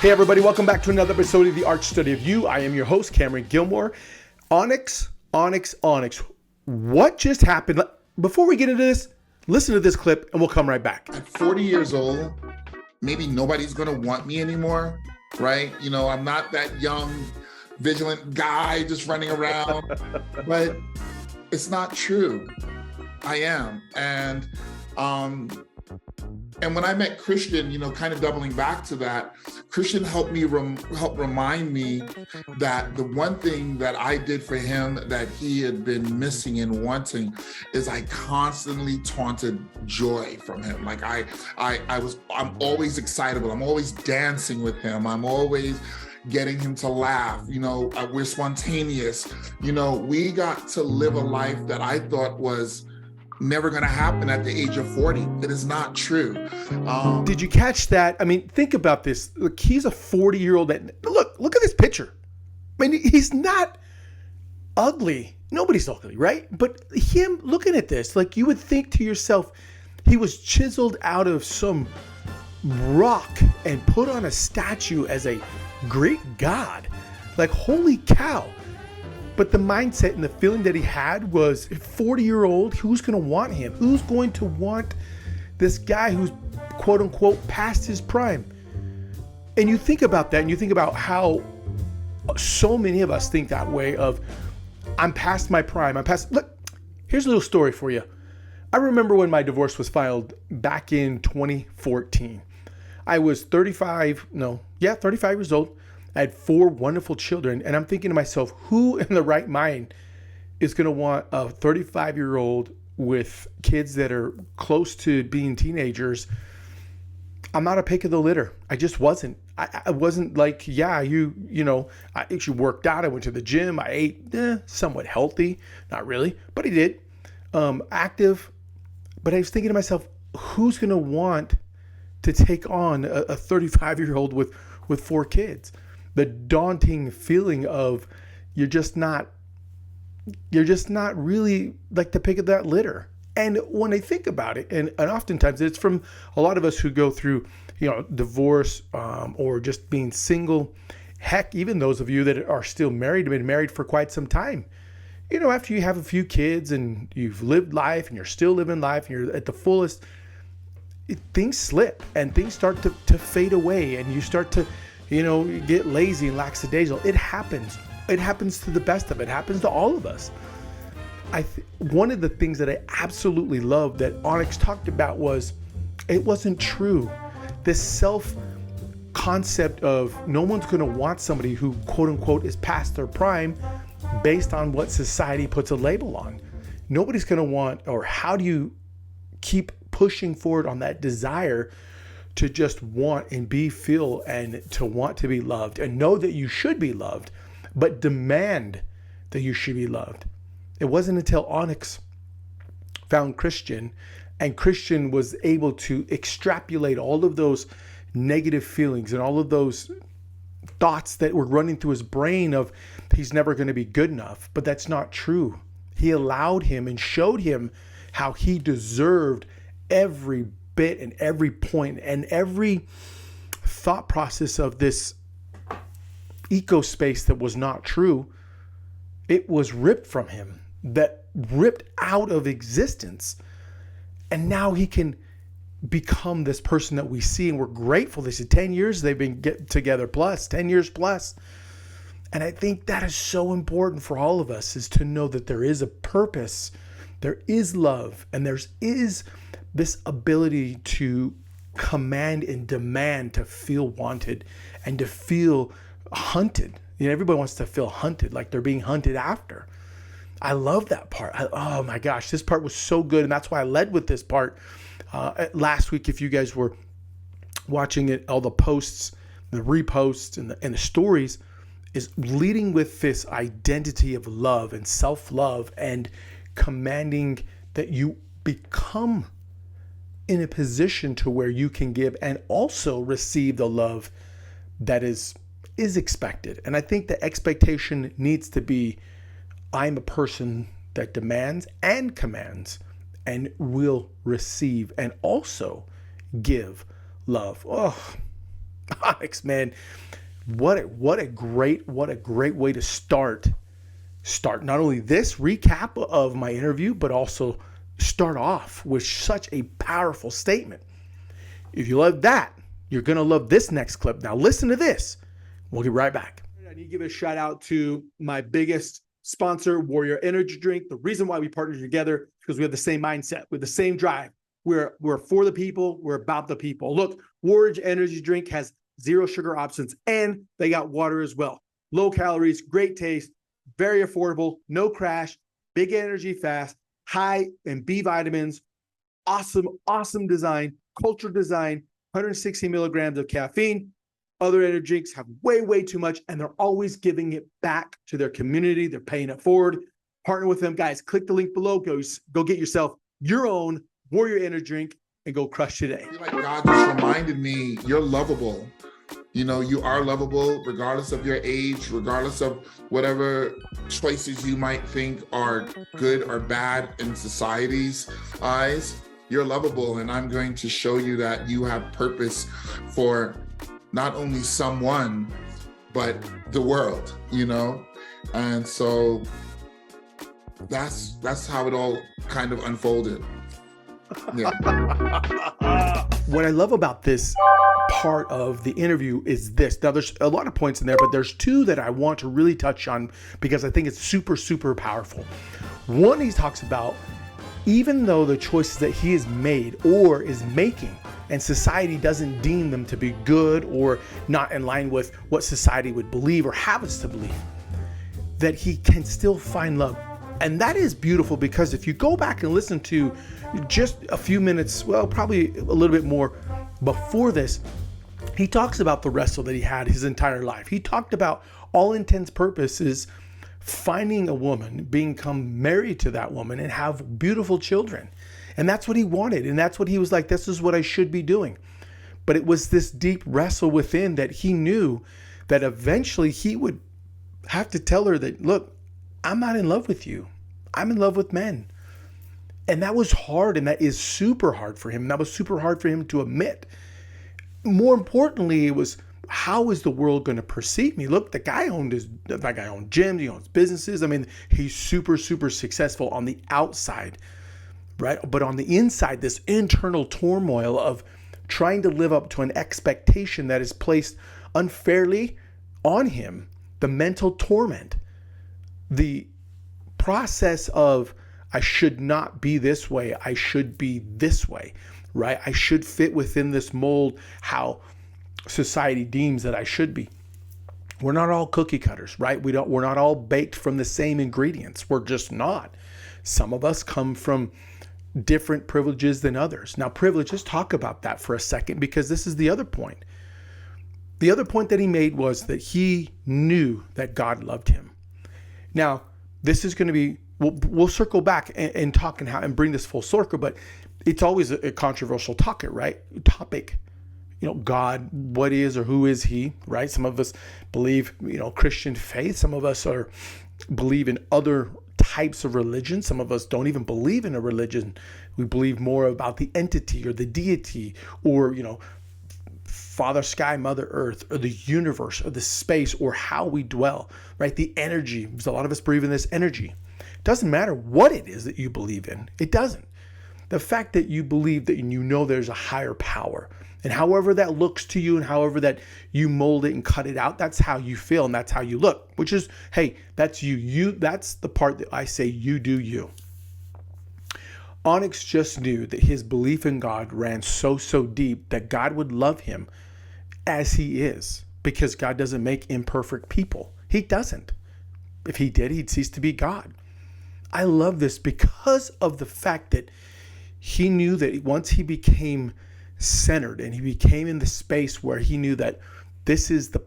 Hey everybody, welcome back to another episode of The Art Study of You. I am your host, Cameron Gilmore. Onyx. What just happened? Before we get into this, listen to this clip and we'll come right back. At 40 years old, maybe nobody's gonna want me anymore, right? You know, I'm not that young, vigilant guy just running around, but it's not true. I am. And when I met Christian, you know, kind of doubling back to that, Christian helped me help remind me that the one thing that I did for him that he had been missing and wanting is I constantly taunted joy from him. Like I'm always excitable. I'm always dancing with him. I'm always getting him to laugh. You know, we're spontaneous. You know, we got to live a life that I thought was never going to happen at the age of 40. It is not true. Did you catch that? I mean, think about this. Look, he's a 40-year-old. Look at this picture. I mean, he's not ugly. Nobody's ugly, right? But him looking at this, like you would think to yourself, he was chiseled out of some rock and put on a statue as a Greek god. Like, holy cow. But the mindset and the feeling that he had was 40-year-old, who's going to want him? Who's going to want this guy who's quote unquote past his prime? And you think about that and you think about how so many of us think that way of, I'm past my prime. Look, here's a little story for you. I remember when my divorce was filed back in 2014. I was 35 years old. I had 4 wonderful children, and I'm thinking to myself, who in the right mind is going to want a 35-year-old with kids that are close to being teenagers? I'm not a pick of the litter. I just wasn't. I wasn't like, I actually worked out. I went to the gym. I ate somewhat healthy. Not really, but I did. Active. But I was thinking to myself, who's going to want to take on a 35-year-old with 4 kids? The daunting feeling of you're just not really like the pick of that litter. And when I think about it, and oftentimes it's from a lot of us who go through, divorce or just being single. Heck, even those of you that are still married, have been married for quite some time. After you have a few kids and you've lived life and you're still living life and you're at the fullest, things slip and things start to fade away and you start to get lazy and lackadaisical. It happens. It happens to the best of it. It happens to all of us. One of the things that I absolutely loved that Onyx talked about was it wasn't true. This self-concept of no one's going to want somebody who, quote unquote, is past their prime based on what society puts a label on. Nobody's going to want, or how do you keep pushing forward on that desire to just want and feel and to want to be loved and know that you should be loved, but demand that you should be loved. It wasn't until Onyx found Christian and Christian was able to extrapolate all of those negative feelings and all of those thoughts that were running through his brain of he's never going to be good enough. But that's not true. He allowed him and showed him how he deserved every bit and every point and every thought process of this ecospace that was not true. It was ripped from him, that ripped out of existence. And now he can become this person that we see, and we're grateful. This is 10 years they've been together plus 10 years plus. And I think that is so important for all of us, is to know that there is a purpose, there is love, and there is this ability to command and demand to feel wanted and to feel hunted. Everybody wants to feel hunted, like they're being hunted after. I love that part. Oh my gosh, this part was so good. And that's why I led with this part last week. If you guys were watching it, all the posts, the reposts and the stories is leading with this identity of love and self-love and commanding that you become in a position to where you can give and also receive the love that is expected. And I think the expectation needs to be, I'm a person that demands and commands and will receive and also give love. Oh, Onyx, man, what a great way to start not only this recap of my interview, but also start off with such a powerful statement. If you love that, you're going to love this next clip. Now listen to this. We'll get right back. I need to give a shout out to my biggest sponsor, Warrior Energy Drink. The reason why we partnered together is because we have the same mindset, with the same drive. We're for the people. We're about the people. Look, Warrior Energy Drink has 0 sugar options, and they got water as well. Low calories, great taste, very affordable, no crash, big energy fast, high in B vitamins, awesome design, culture design, 160 milligrams of caffeine. Other energy drinks have way too much, and they're always giving it back to their community. They're paying it forward. Partner with them, guys. Click the link below. Go get yourself your own Warrior Energy Drink and go crush today. I feel like God just reminded me, you're lovable. You know, you are lovable regardless of your age, regardless of whatever choices you might think are good or bad in society's eyes. You're lovable, and I'm going to show you that you have purpose for not only someone, but the world, you know? And so that's how it all kind of unfolded. Yeah. What I love about this part of the interview is this. Now, there's a lot of points in there, but there's 2 that I want to really touch on because I think it's super powerful. One, he talks about, even though the choices that he has made or is making, and society doesn't deem them to be good or not in line with what society would believe or have us to believe, that he can still find love. And that is beautiful, because if you go back and listen to just a few minutes, well, probably a little bit more before this, he talks about the wrestle that he had his entire life. He talked about, all intents purposes, finding a woman, become married to that woman, and have beautiful children. And that's what he wanted. And that's what he was like, this is what I should be doing. But it was this deep wrestle within that he knew that eventually he would have to tell her that, look, I'm not in love with you. I'm in love with men. And that was hard. And that is super hard for him. That was super hard for him to admit. More importantly, it was, how is the world going to perceive me? Look, that guy owned gyms, he owns businesses. I mean, he's super successful on the outside, right? But on the inside, this internal turmoil of trying to live up to an expectation that is placed unfairly on him, the mental torment, the process of, I should not be this way, I should be this way, right? I should fit within this mold, how society deems that I should be. We're not all cookie cutters, right? We're not all baked from the same ingredients. We're just not. Some of us come from different privileges than others. Now, privilege, let's talk about that for a second, because this is the other point. The other point that he made was that he knew that God loved him. Now, this is going to be, we'll circle back and talk and bring this full circle, but it's always a controversial topic, right? You know, God, what is or who is he, right? Some of us believe, Christian faith. Some of us believe in other types of religion. Some of us don't even believe in a religion. We believe more about the entity or the deity, or, Father Sky, Mother Earth, or the universe, or the space, or how we dwell, right? The energy, because a lot of us believe in this energy. It doesn't matter what it is that you believe in. It doesn't. The fact that you believe that there's a higher power, and however that looks to you and however that you mold it and cut it out, that's how you feel and that's how you look, which is, hey, that's you. That's the part that I say, you do you. Onyx just knew that his belief in God ran so deep that God would love him as he is, because God doesn't make imperfect people. He doesn't. If he did, he'd cease to be God. I love this because of the fact that he knew that once he became centered and he became in the space where he knew that this is the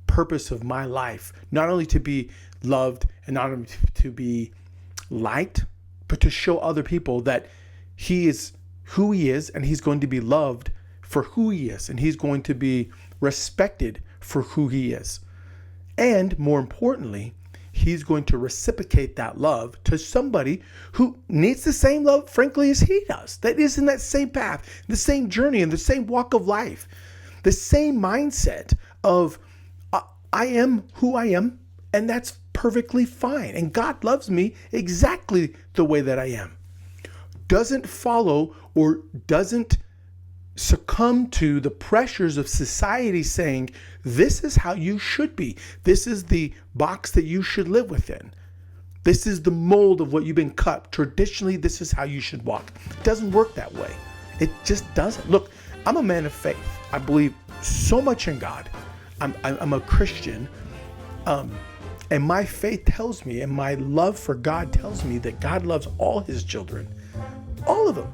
purpose of my life, not only to be loved and not only to be liked, but to show other people that he is who he is, and he's going to be loved for who he is, and he's going to be respected for who he is. And more importantly, he's going to reciprocate that love to somebody who needs the same love, frankly, as he does, that is in that same path, the same journey, and the same walk of life. The same mindset of I am who I am, and that's perfectly fine. And God loves me exactly the way that I am. Doesn't follow or doesn't succumb to the pressures of society saying, this is how you should be. This is the box that you should live within. This is the mold of what you've been cut. Traditionally, this is how you should walk. It doesn't work that way. It just doesn't. Look, I'm a man of faith. I believe so much in God. I'm a Christian. And my faith tells me, and my love for God tells me that God loves all his children. All of them.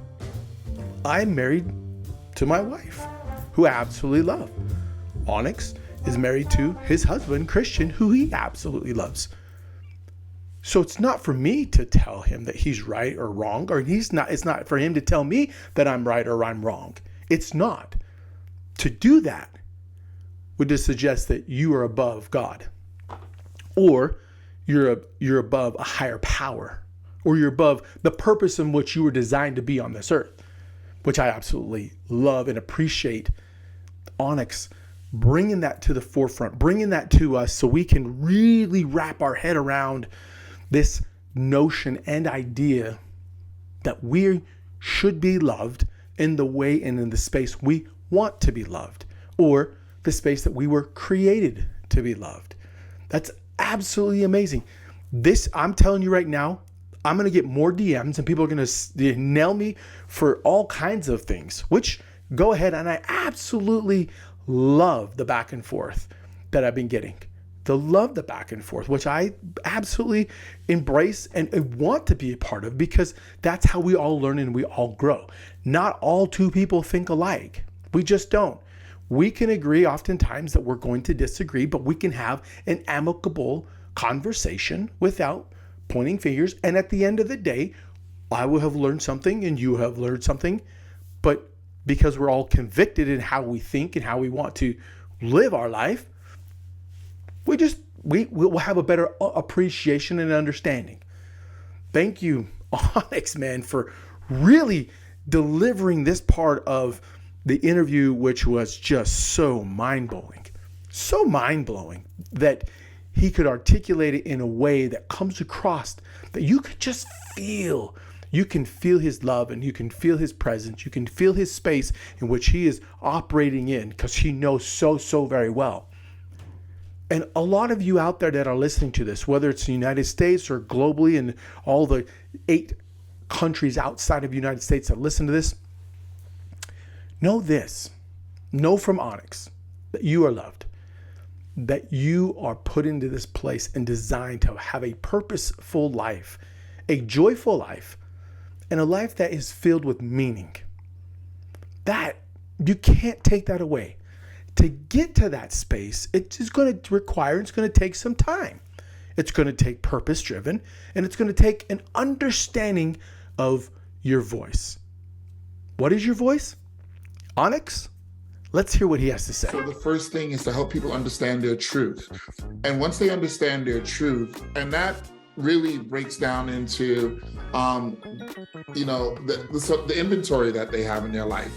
I'm married to my wife, who I absolutely love. Onyx is married to his husband, Christian, who he absolutely loves. So it's not for me to tell him that he's right or wrong, or it's not for him to tell me that I'm right or I'm wrong. It's not. To do that would just suggest that you are above God, or you're above a higher power, or you're above the purpose in which you were designed to be on this earth, which I absolutely love and appreciate Onyx bringing that to the forefront, bringing that to us so we can really wrap our head around this notion and idea that we should be loved in the way and in the space we want to be loved, or the space that we were created to be loved. That's absolutely amazing. This, I'm telling you right now, I'm going to get more DMs and people are going to nail me for all kinds of things, which go ahead. And I absolutely love the back and forth that I've been getting. Love the back and forth, which I absolutely embrace and want to be a part of, because that's how we all learn and we all grow. Not all two people think alike. We just don't. We can agree oftentimes that we're going to disagree, but we can have an amicable conversation without pointing fingers. And at the end of the day, I will have learned something and you have learned something. But because we're all convicted in how we think and how we want to live our life, we'll have a better appreciation and understanding. Thank you, Onyx, man, for really delivering this part of the interview, which was just so mind-blowing that he could articulate it in a way that comes across that you could just feel. You can feel his love and you can feel his presence. You can feel his space in which he is operating in, because he knows so very well. And a lot of you out there that are listening to this, whether it's the United States or globally and all the 8 countries outside of the United States that listen to this, know this. Know from Onyx that you are loved, that you are put into this place and designed to have a purposeful life, a joyful life, and a life that is filled with meaning. That, you can't take that away. To get to that space, it's going to require, it's going to take some time. It's going to take purpose-driven, and it's going to take an understanding of your voice. What is your voice? Onyx? Let's hear what he has to say. So the first thing is to help people understand their truth. And once they understand their truth, and that really breaks down into, the inventory that they have in their life.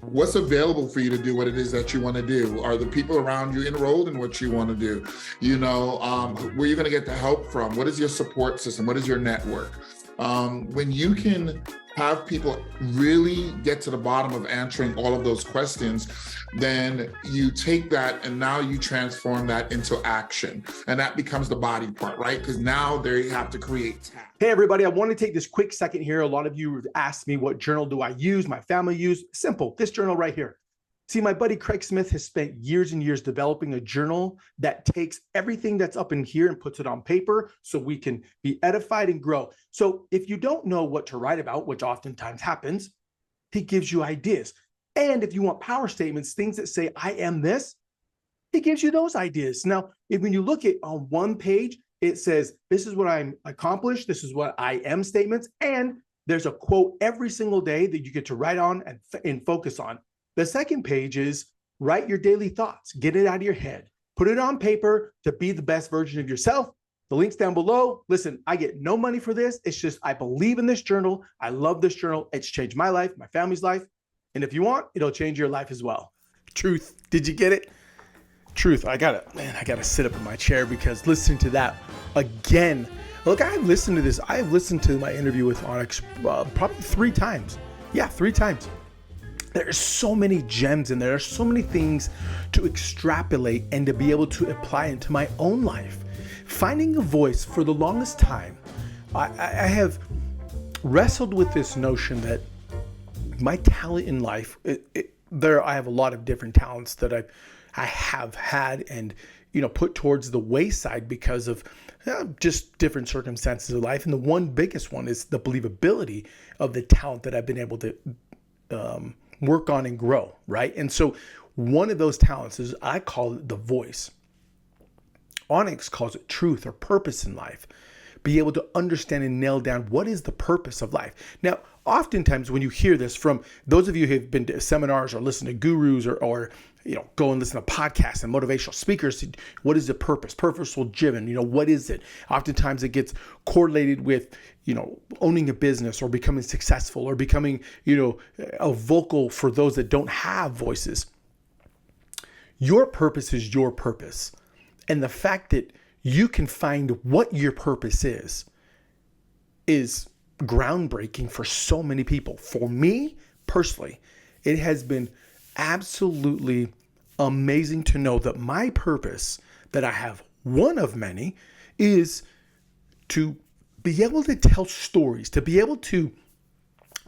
What's available for you to do what it is that you want to do? Are the people around you enrolled in what you want to do? Where are you going to get the help from? What is your support system? What is your network? When you can have people really get to the bottom of answering all of those questions, then you take that and now you transform that into action. And that becomes the body part, right? Because now they have to create tasks. Hey, everybody, I want to take this quick second here. A lot of you have asked me, what journal do I use? My family use? Simple, this journal right here. See, my buddy Craig Smith has spent years and years developing a journal that takes everything that's up in here and puts it on paper so we can be edified and grow. So if you don't know what to write about, which oftentimes happens, he gives you ideas. And if you want power statements, things that say, I am this, he gives you those ideas. Now, when you look at on one page, it says, this is what I'm accomplished, this is what I am statements, and there's a quote every single day that you get to write on and focus on. The second page is write your daily thoughts, get it out of your head, put it on paper to be the best version of yourself. The link's down below. Listen, I get no money for this. It's just, I believe in this journal. I love this journal. It's changed my life, my family's life. And if you want, it'll change your life as well. Truth. Did you get it? Truth. I gotta sit up in my chair because listening to that again. Look, I've listened to this. I've listened to my interview with Onyx probably 3 times. Yeah, 3 times. There's so many gems in there. There's so many things to extrapolate and to be able to apply into my own life. Finding a voice for the longest time, I have wrestled with this notion that my talent in life, I have a lot of different talents that I have had and put towards the wayside because of just different circumstances of life. And the one biggest one is the believability of the talent that I've been able to work on and grow, right? And so one of those talents is, I call it the voice. Onyx calls it truth or purpose in life. Be able to understand and nail down what is the purpose of life. Now, oftentimes when you hear this from those of you who have been to seminars or listen to gurus or go and listen to podcasts and motivational speakers, what is the purpose? Purposeful driven, what is it? Oftentimes it gets correlated with, owning a business or becoming successful or becoming, a vocal for those that don't have voices. Your purpose is your purpose. And the fact that you can find what your purpose is groundbreaking for so many people. For me personally, it has been absolutely amazing to know that my purpose, that I have one of many, is to be able to tell stories, to be able to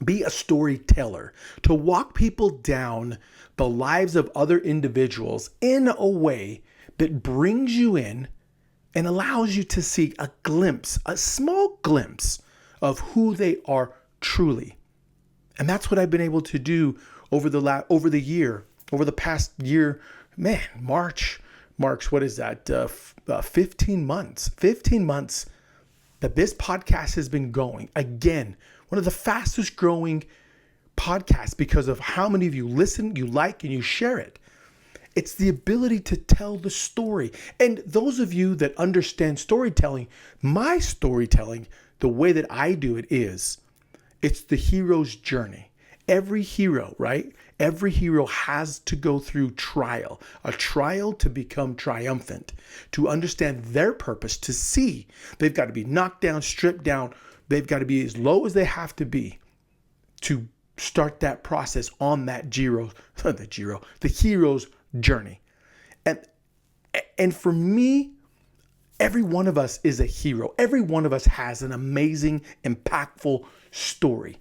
be a storyteller, to walk people down the lives of other individuals in a way that brings you in and allows you to see a glimpse, a small glimpse of who they are truly. And that's what I've been able to do over the past year. Man, March, what is that? 15 months that this podcast has been going. Again, one of the fastest growing podcasts because of how many of you listen, you like, and you share it. It's the ability to tell the story. And those of you that understand storytelling, my storytelling, the way that I do it it's the hero's journey. Every hero, right? Every hero has to go through a trial to become triumphant, to understand their purpose, to see. They've got to be knocked down, stripped down. They've got to be as low as they have to be to start that process on the hero's journey. And for me, every one of us is a hero. Every one of us has an amazing, impactful story.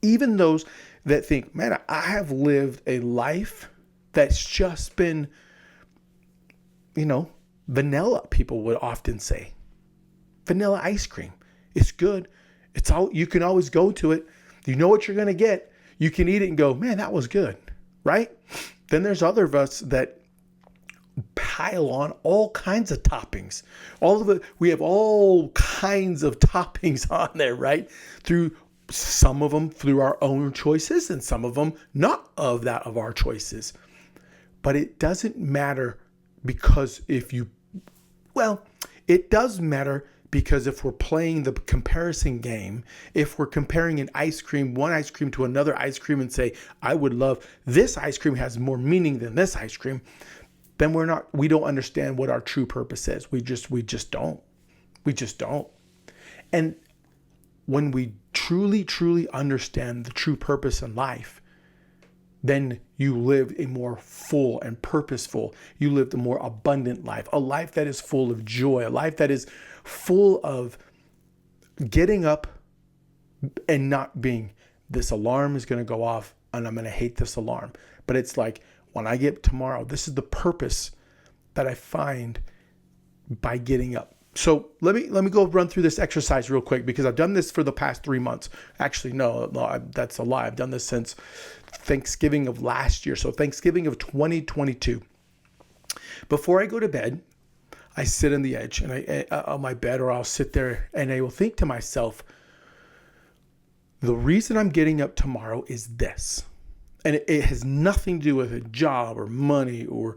Even those that think, man, I have lived a life that's just been, vanilla, people would often say. Vanilla ice cream. It's good. It's all, you can always go to it. You know what you're going to get. You can eat it and go, man, that was good. Right? Then there's other of us that pile on all kinds of toppings. We have all kinds of toppings on there, right? Some of them through our own choices and some of them not of our choices. But it doesn't matter because it does matter because if we're playing the comparison game, if we're comparing one ice cream to another ice cream and say, I would love this ice cream has more meaning than this ice cream, then we don't understand what our true purpose is. We just don't. And when we truly, truly understand the true purpose in life, then you live a more full and purposeful, you live a more abundant life, a life that is full of joy, a life that is full of getting up and not being, this alarm is going to go off and I'm going to hate this alarm. But it's like, when I get tomorrow, this is the purpose that I find by getting up. So let me go run through this exercise real quick because I've done this for the past 3 months. Actually, no, that's a lie. I've done this since Thanksgiving of last year. So Thanksgiving of 2022. Before I go to bed, I sit on the edge and on my bed, or I'll sit there and I will think to myself, the reason I'm getting up tomorrow is this. And it has nothing to do with a job or money or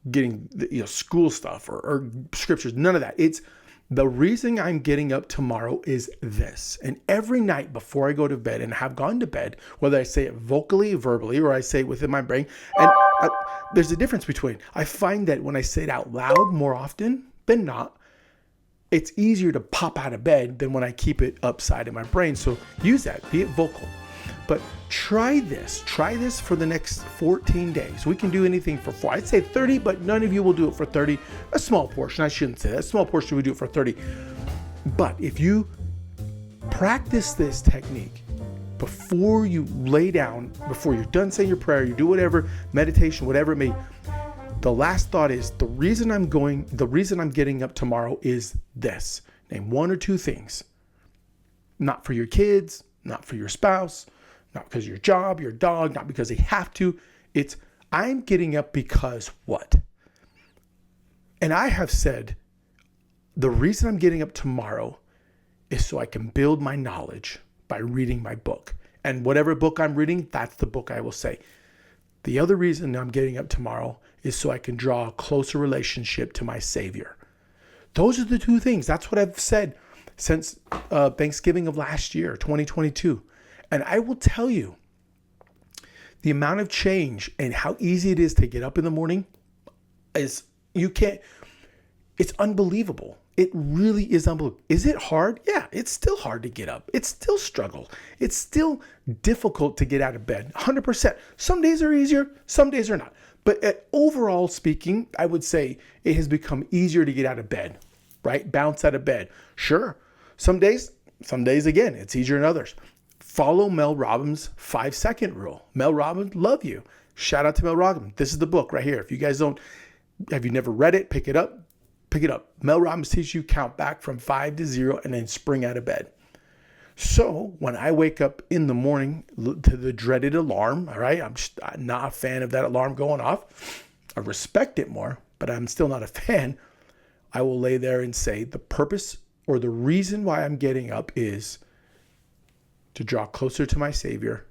getting school stuff or scriptures. None of that. It's The reason I'm getting up tomorrow is this. And every night before I go to bed and have gone to bed, whether I say it vocally, verbally, or I say it within my brain, and there's a difference between, I find that when I say it out loud more often than not, it's easier to pop out of bed than when I keep it upside in my brain. So use that, be it vocal. But try this for the next 14 days. We can do anything for 4. I'd say 30, but none of you will do it for 30. A small portion, I shouldn't say that. A small portion would do it for 30. But if you practice this technique before you lay down, before you're done saying your prayer, you do whatever, meditation, whatever it may, the last thought is, the reason I'm getting up tomorrow is this. Name 1 or 2 things. Not for your kids, not for your spouse, not because of your job, your dog, not because they have to. It's, I'm getting up because what? And I have said, the reason I'm getting up tomorrow is so I can build my knowledge by reading my book. And whatever book I'm reading, that's the book I will say. The other reason I'm getting up tomorrow is so I can draw a closer relationship to my Savior. Those are the 2 things. That's what I've said since Thanksgiving of last year, 2022. And I will tell you, the amount of change and how easy it is to get up in the morning is, it's unbelievable. It really is unbelievable. Is it hard? Yeah, it's still hard to get up. It's still struggle. It's still difficult to get out of bed, 100%. Some days are easier, some days are not. But overall speaking, I would say it has become easier to get out of bed, right? Bounce out of bed. Sure, some days again, it's easier than others. Follow Mel Robbins' 5-second rule. Mel Robbins, love you. Shout out to Mel Robbins. This is the book right here. If you guys have you never read it, pick it up. Mel Robbins teaches you count back from 5 to 0 and then spring out of bed. So when I wake up in the morning to the dreaded alarm, all right, I'm not a fan of that alarm going off. I respect it more, but I'm still not a fan. I will lay there and say the purpose or the reason why I'm getting up is to draw closer to my Savior,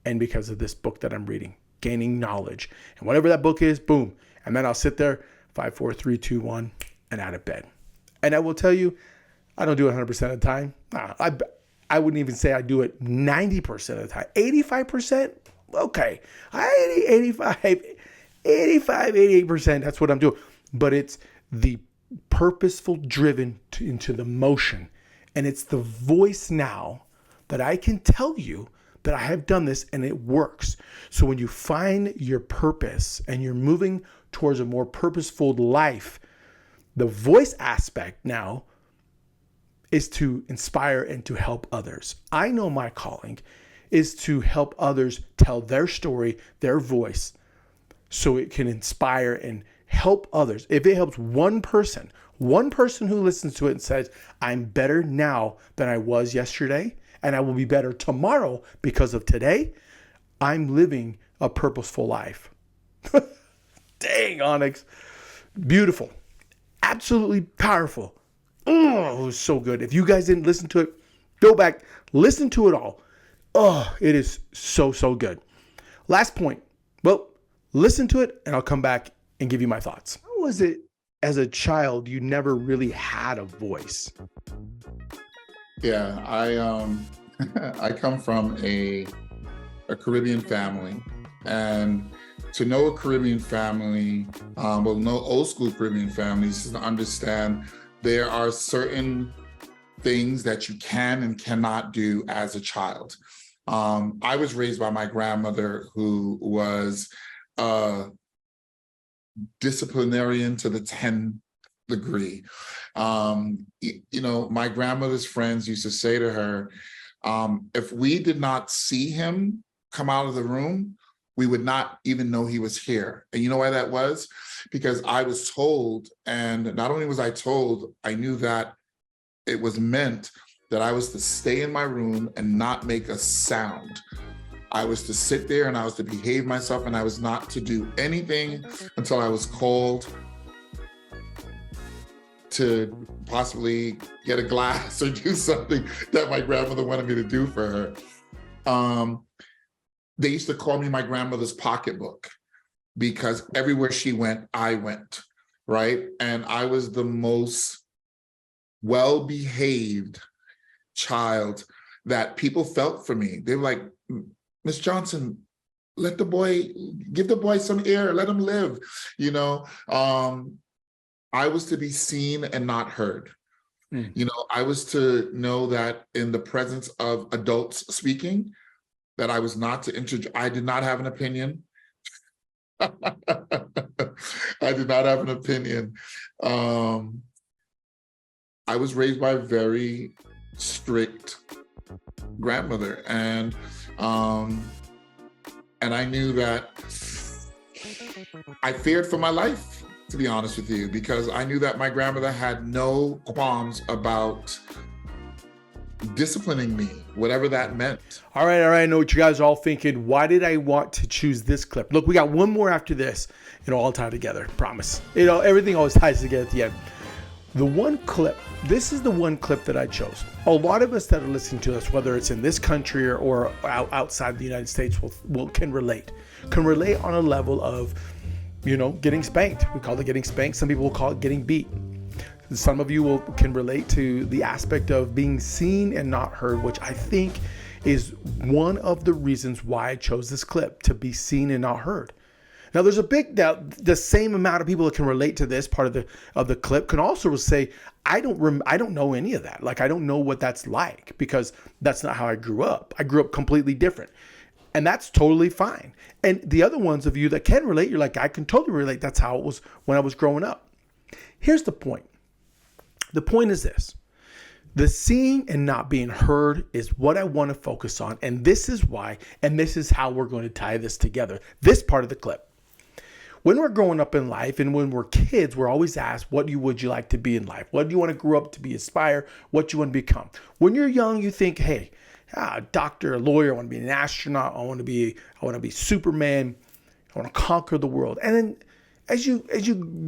and because of this book that I'm reading, gaining knowledge. And whatever that book is, boom. And then I'll sit there, 5, 4, 3, 2, 1, and out of bed. And I will tell you, I don't do it 100% of the time. I wouldn't even say I do it 90% of the time. 85%? Okay. 85, 88%, that's what I'm doing. But it's the purposeful driven into the motion. And it's the voice now that I can tell you that I have done this and it works. So when you find your purpose and you're moving towards a more purposeful life, the voice aspect now is to inspire and to help others. I know my calling is to help others tell their story, their voice, so it can inspire and help others. If it helps one person who listens to it and says, I'm better now than I was yesterday, and I will be better tomorrow because of today, I'm living a purposeful life. Dang, Onyx. Beautiful. Absolutely powerful. Oh, it was so good. If you guys didn't listen to it, go back, listen to it all. Oh, it is so, so good. Last point. Well, listen to it and I'll come back and give you my thoughts. How was it as a child you never really had a voice? Yeah, I come from a Caribbean family, and to know a Caribbean family, know old school Caribbean families, is to understand there are certain things that you can and cannot do as a child. I was raised by my grandmother, who was a disciplinarian to the 10th degree. My grandmother's friends used to say to her, if we did not see him come out of the room, we would not even know he was here. And you know why that was? Because I was told, and not only was I told, I knew that it was meant that I was to stay in my room and not make a sound. I was to sit there and I was to behave myself, and I was not to do anything until I was called to possibly get a glass or do something that my grandmother wanted me to do for her. They used to call me my grandmother's pocketbook, because everywhere she went, I went, right? And I was the most well-behaved child that people felt for me. They were like, Miss Johnson, give the boy some air, let him live. I was to be seen and not heard. I was to know that in the presence of adults speaking, that I was not to I did not have an opinion. I did not have an opinion. I was raised by a very strict grandmother, and I knew that I feared for my life, to be honest with you, because I knew that my grandmother had no qualms about disciplining me, whatever that meant. All right. I know what you guys are all thinking. Why did I want to choose this clip? Look, we got one more after this. It'll all tie together. Promise. Everything always ties together at the end. The one clip, this is the one clip that I chose. A lot of us that are listening to us, whether it's in this country or outside the United States, can relate on a level of, getting spanked. We call it getting spanked. Some people will call it getting beat. Some of you can relate to the aspect of being seen and not heard, which I think is one of the reasons why I chose this clip, to be seen and not heard. Now, there's the same amount of people that can relate to this part of the clip can also say, I don't know any of that. Like, I don't know what that's like, because that's not how I grew up. I grew up completely different. And that's totally fine. And the other ones of you that can relate, you're like, I can totally relate. That's how it was when I was growing up. Here's the point. The point is this. The seeing and not being heard is what I want to focus on. And this is why, and this is how we're going to tie this together. This part of the clip. When we're growing up in life and when we're kids, we're always asked, would you like to be in life? What do you want to grow up to be, aspire? What do you want to become? When you're young, you think, hey, a doctor, a lawyer, I want to be an astronaut. I want to be Superman. I want to conquer the world. And then as you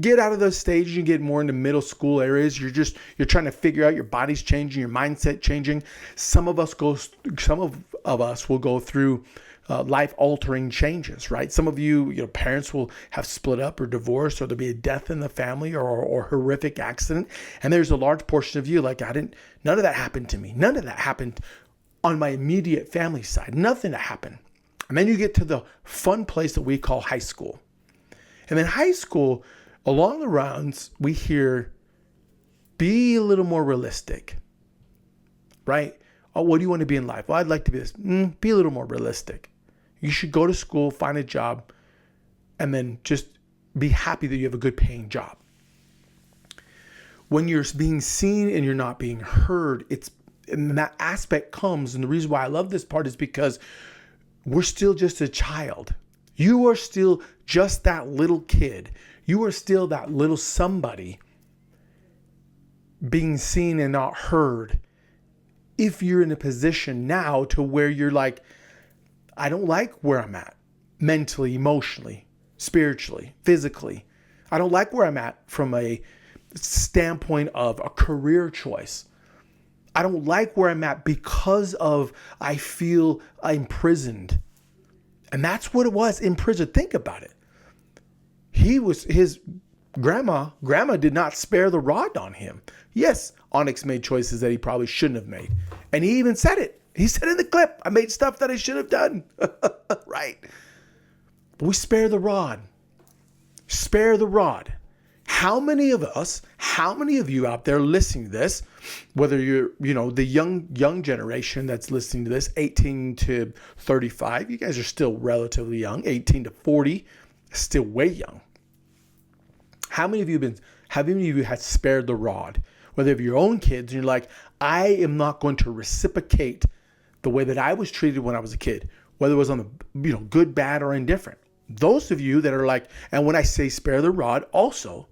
get out of those stages, you get more into middle school areas. You're trying to figure out your body's changing, your mindset changing. Some of us will go through life-altering changes, right? Some of you, parents will have split up or divorced, or there'll be a death in the family or horrific accident. And there's a large portion of you like, none of that happened to me. None of that happened on my immediate family side. Nothing that happened. And then you get to the fun place that we call high school. And then high school, along the rounds, we hear, be a little more realistic, right? Oh, what do you want to be in life? Well, I'd like to be this. Be a little more realistic. You should go to school, find a job, and then just be happy that you have a good paying job. When you're being seen and you're not being heard, and that aspect comes, and the reason why I love this part is because we're still just a child. You are still just that little kid. You are still that little somebody being seen and not heard. If you're in a position now to where you're like, I don't like where I'm at mentally, emotionally, spiritually, physically. I don't like where I'm at from a standpoint of a career choice. I don't like where I'm at because of I feel imprisoned. And that's what it was, in prison. Think about it. His grandma did not spare the rod on him. Yes, Onyx made choices that he probably shouldn't have made. And he even said it. He said in the clip, I made stuff that I should have done. Right. But we spare the rod. Spare the rod. How many of you out there listening to this, whether you're, the young generation that's listening to this, 18 to 35, you guys are still relatively young, 18 to 40, still way young. How many of you had spared the rod? Whether of your own kids, and you're like, I am not going to reciprocate the way that I was treated when I was a kid, whether it was on the, good, bad, or indifferent. Those of you that are like, and when I say spare the rod, also,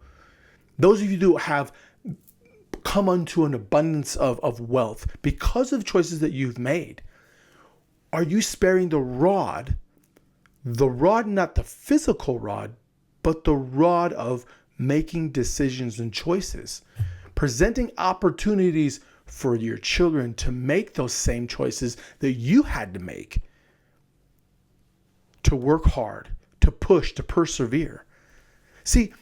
those of you who have come unto an abundance of wealth because of choices that you've made, are you sparing the rod, not the physical rod, but the rod of making decisions and choices, presenting opportunities for your children to make those same choices that you had to make, to work hard, to push, to persevere. See,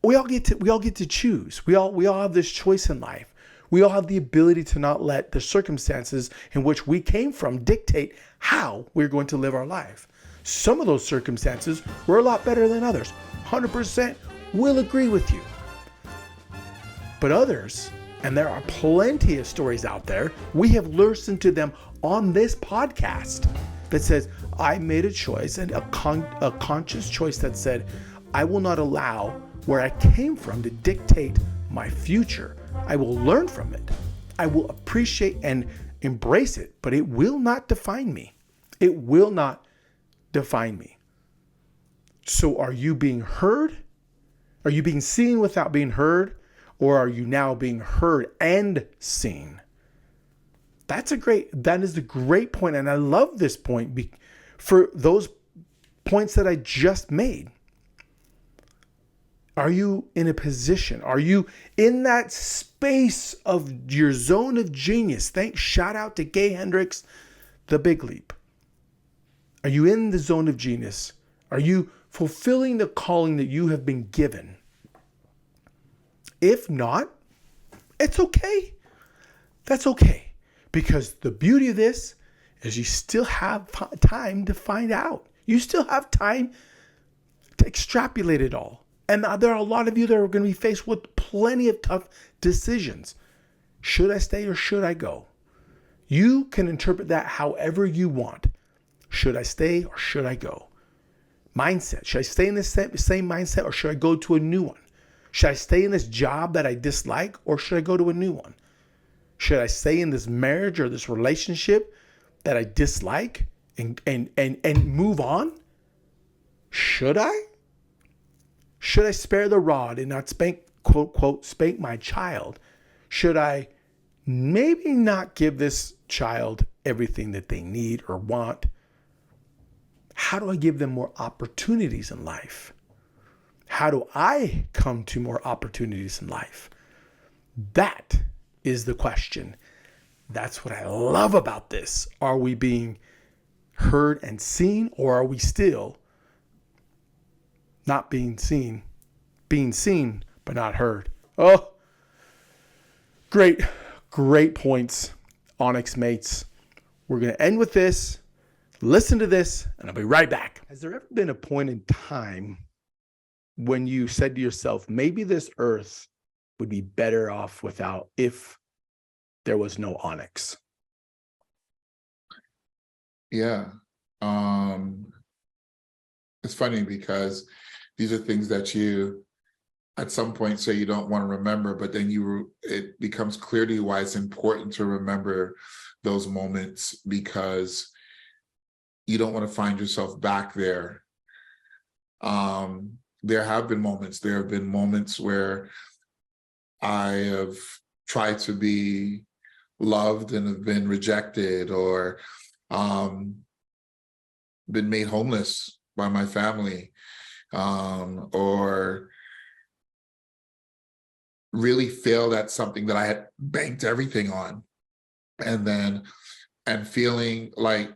we all get to choose. We all have this choice in life. We all have the ability to not let the circumstances in which we came from dictate how we're going to live our life. Some of those circumstances were a lot better than others. 100% will agree with you. But others, and there are plenty of stories out there, we have listened to them on this podcast that says, I made a choice, and a conscious choice that said, I will not allow where I came from to dictate my future. I will learn from it. I will appreciate and embrace it, but it will not define me. It will not define me. So are you being heard? Are you being seen without being heard? Or are you now being heard and seen? That is a great point. And I love this point for those points that I just made. Are you in a position? Are you in that space of your zone of genius? Shout out to Gay Hendricks, The Big Leap. Are you in the zone of genius? Are you fulfilling the calling that you have been given? If not, it's okay. That's okay. Because the beauty of this is you still have time to find out. You still have time to extrapolate it all. And there are a lot of you that are going to be faced with plenty of tough decisions. Should I stay or should I go? You can interpret that however you want. Should I stay or should I go? Mindset. Should I stay in the same mindset or should I go to a new one? Should I stay in this job that I dislike or should I go to a new one? Should I stay in this marriage or this relationship that I dislike and move on? Should I? Should I spare the rod and not spank, quote, quote, spank my child? Should I maybe not give this child everything that they need or want? How do I give them more opportunities in life? How do I come to more opportunities in life? That is the question. That's what I love about this. Are we being heard and seen, or are we still not being seen but not heard? Oh, great points, Onyx mates. We're going to end with this. Listen to this, and I'll be right back. Has there ever been a point in time when you said to yourself, maybe this earth would be better off without if there was no Onyx? Yeah. It's funny because these are things that you at some point say you don't want to remember, but then it becomes clear to you why it's important to remember those moments, because you don't want to find yourself back there. There have been moments where I have tried to be loved and have been rejected, or been made homeless by my family, or really failed at something that I had banked everything on, and feeling like,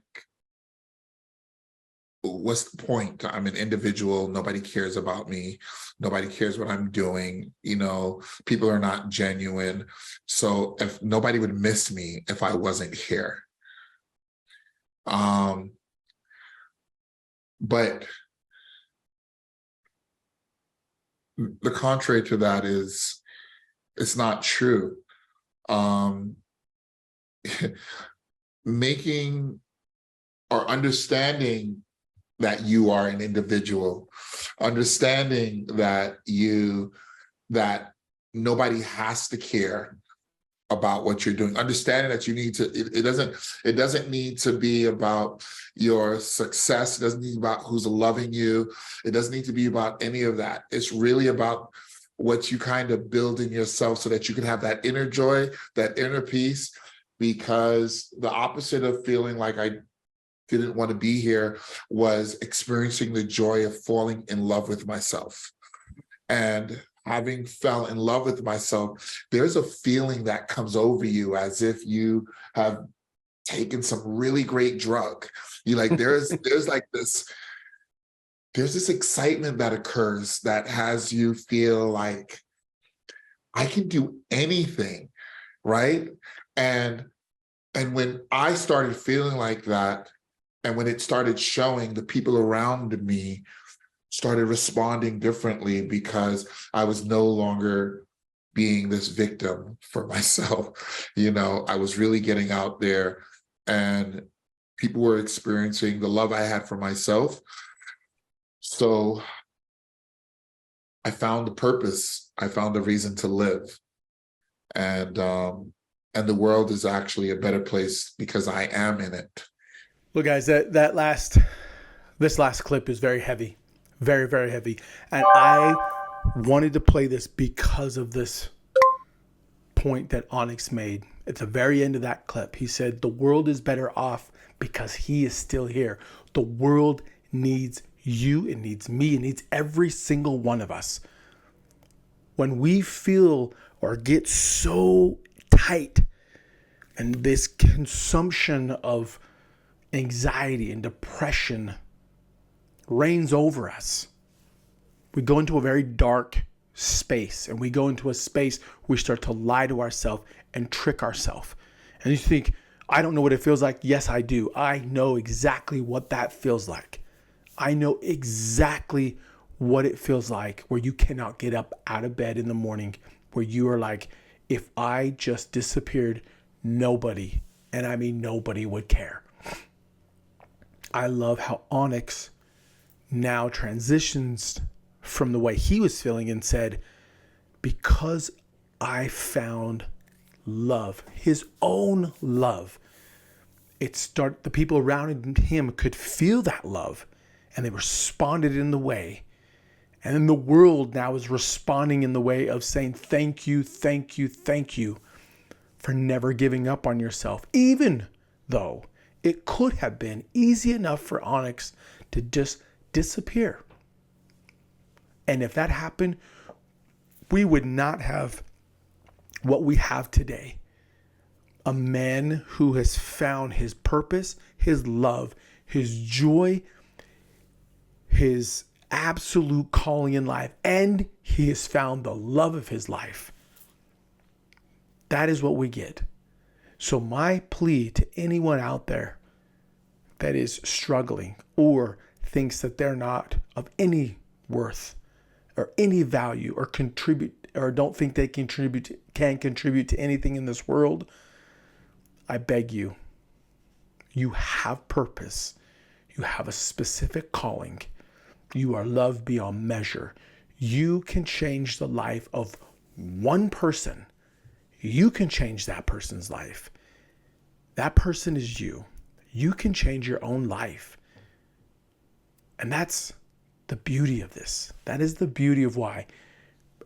what's the point? I'm an individual. Nobody cares about me. Nobody cares what I'm doing. People are not genuine. So if nobody would miss me if I wasn't here. But the contrary to that is, it's not true. Making or understanding that you are an individual, understanding that nobody has to care about what you're doing, understanding that you need to, it doesn't need to be about your success. It doesn't need to be about who's loving you. It doesn't need to be about any of that. It's really about what you kind of build in yourself so that you can have that inner joy, that inner peace, because the opposite of feeling like I didn't want to be here was experiencing the joy of falling in love with myself. And having fell in love with myself, there's a feeling that comes over you as if you have taken some really great drug. There's this excitement that occurs that has you feel like I can do anything right? And when I started feeling like that, and when it started showing, the people around me started responding differently because I was no longer being this victim for myself. I was really getting out there, and people were experiencing the love I had for myself. So I found the purpose. I found a reason to live. And the world is actually a better place because I am in it. Well, guys, this last clip is very heavy, very, very heavy. And I wanted to play this because of this point that Onyx made at the very end of that clip. He said, the world is better off because he is still here. The world needs you, it needs me, it needs every single one of us. When we feel or get so tight and this consumption of anxiety and depression reigns over us, we go into a very dark space, and we go into a space where we start to lie to ourselves and trick ourselves. And you think, I don't know what it feels like. Yes, I do. I know exactly what that feels like. I know exactly what it feels like where you cannot get up out of bed in the morning, where you are like, if I just disappeared, nobody, and I mean nobody, would care. I love how Onyx now transitions from the way he was feeling and said, because I found love, his own love, the people around him could feel that love, and they responded in the way. And then the world now is responding in the way of saying, thank you, thank you, thank you for never giving up on yourself, even though it could have been easy enough for Onyx to just disappear. And if that happened, we would not have what we have today. A man who has found his purpose, his love, his joy, his absolute calling in life, and he has found the love of his life. That is what we get. So my plea to anyone out there that is struggling or thinks that they're not of any worth or any value or contribute, or don't think they can contribute to anything in this world, I beg you, you have purpose. You have a specific calling. You are loved beyond measure. You can change the life of one person. You can change that person's life. That person is you. You can change your own life. And that's the beauty of this. That is the beauty of why,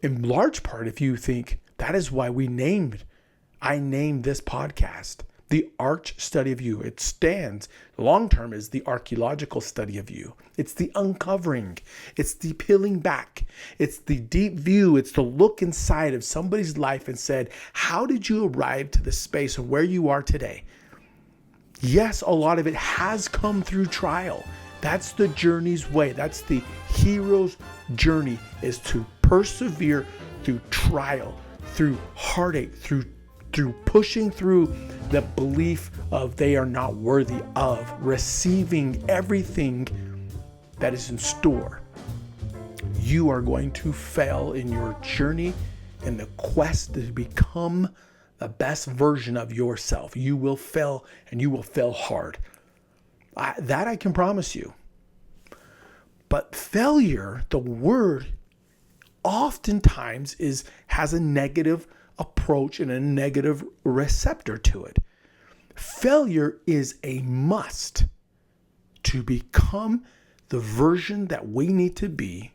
in large part, if you think, that is why I named this podcast The Arch Study of You. It stands long term as the archaeological study of you. It's the uncovering. It's the peeling back. It's the deep view. It's the look inside of somebody's life and said, how did you arrive to this space and where you are today? Yes, a lot of it has come through trial. That's the journey's way. That's the hero's journey, is to persevere through trial, through heartache, through pushing through the belief of they are not worthy of receiving everything that is in store. You are going to fail in your journey, in the quest to become the best version of yourself. You will fail, and you will fail hard. That I can promise you. But failure, the word, oftentimes has a negative approach and a negative receptor to it. Failure is a must to become the version that we need to be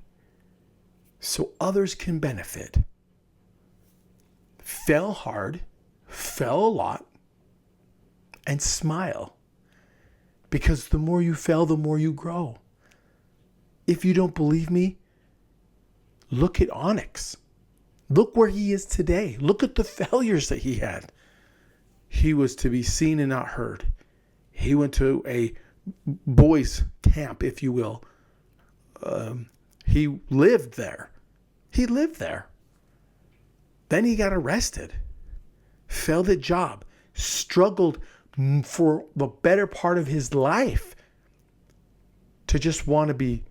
so others can benefit. Fail hard, fail a lot, and smile. Because the more you fail, the more you grow. If you don't believe me, look at Onyx. Look where he is today. Look at the failures that he had. He was to be seen and not heard. He went to a boys' camp, if you will. He lived there. Then he got arrested. failed at job, struggled for the better part of his life to just want to be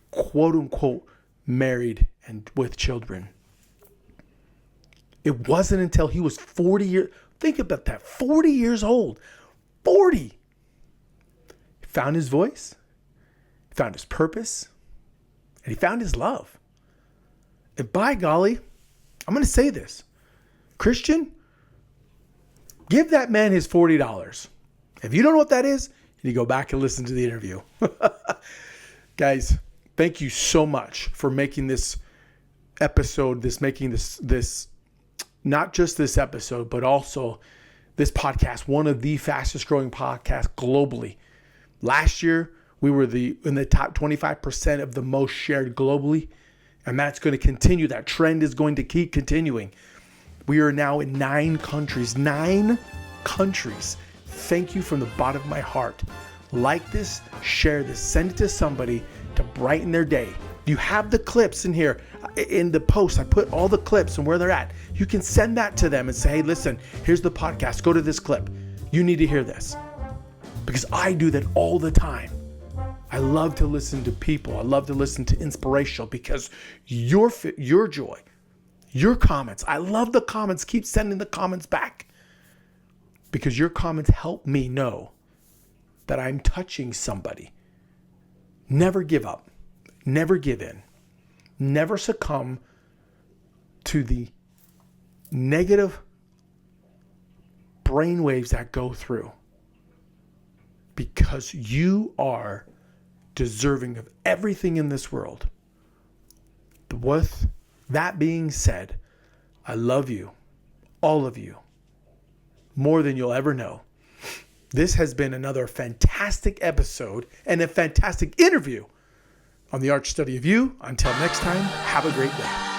quote unquote married and with children. It wasn't until he was 40 years, think about that, 40 years old, 40. He found his voice, found his purpose, and he found his love. And by golly, I'm going to say this, Christian, give that man his $40. If you don't know what that is, you go back and listen to the interview. Guys, thank you so much for making this episode, this not just this episode, but also this podcast, one of the fastest growing podcasts globally. Last year, we were in the top 25% of the most shared globally. And that's going to continue. That trend is going to keep continuing. We are now in 9 countries. 9 countries. Thank you from the bottom of my heart. Like this, share this, send it to somebody to brighten their day. You have the clips in here. In the post, I put all the clips and where they're at. You can send that to them and say, hey, listen, here's the podcast. Go to this clip. You need to hear this. Because I do that all the time. I love to listen to people. I love to listen to inspirational because your joy, your comments. I love the comments. Keep sending the comments back because your comments help me know that I'm touching somebody. Never give up. Never give in. Never succumb to the negative brainwaves that go through because you are deserving of everything in this world. With that being said, I love you, all of you, more than you'll ever know. This has been another fantastic episode and a fantastic interview on the Art Study of You. Until next time, have a great day.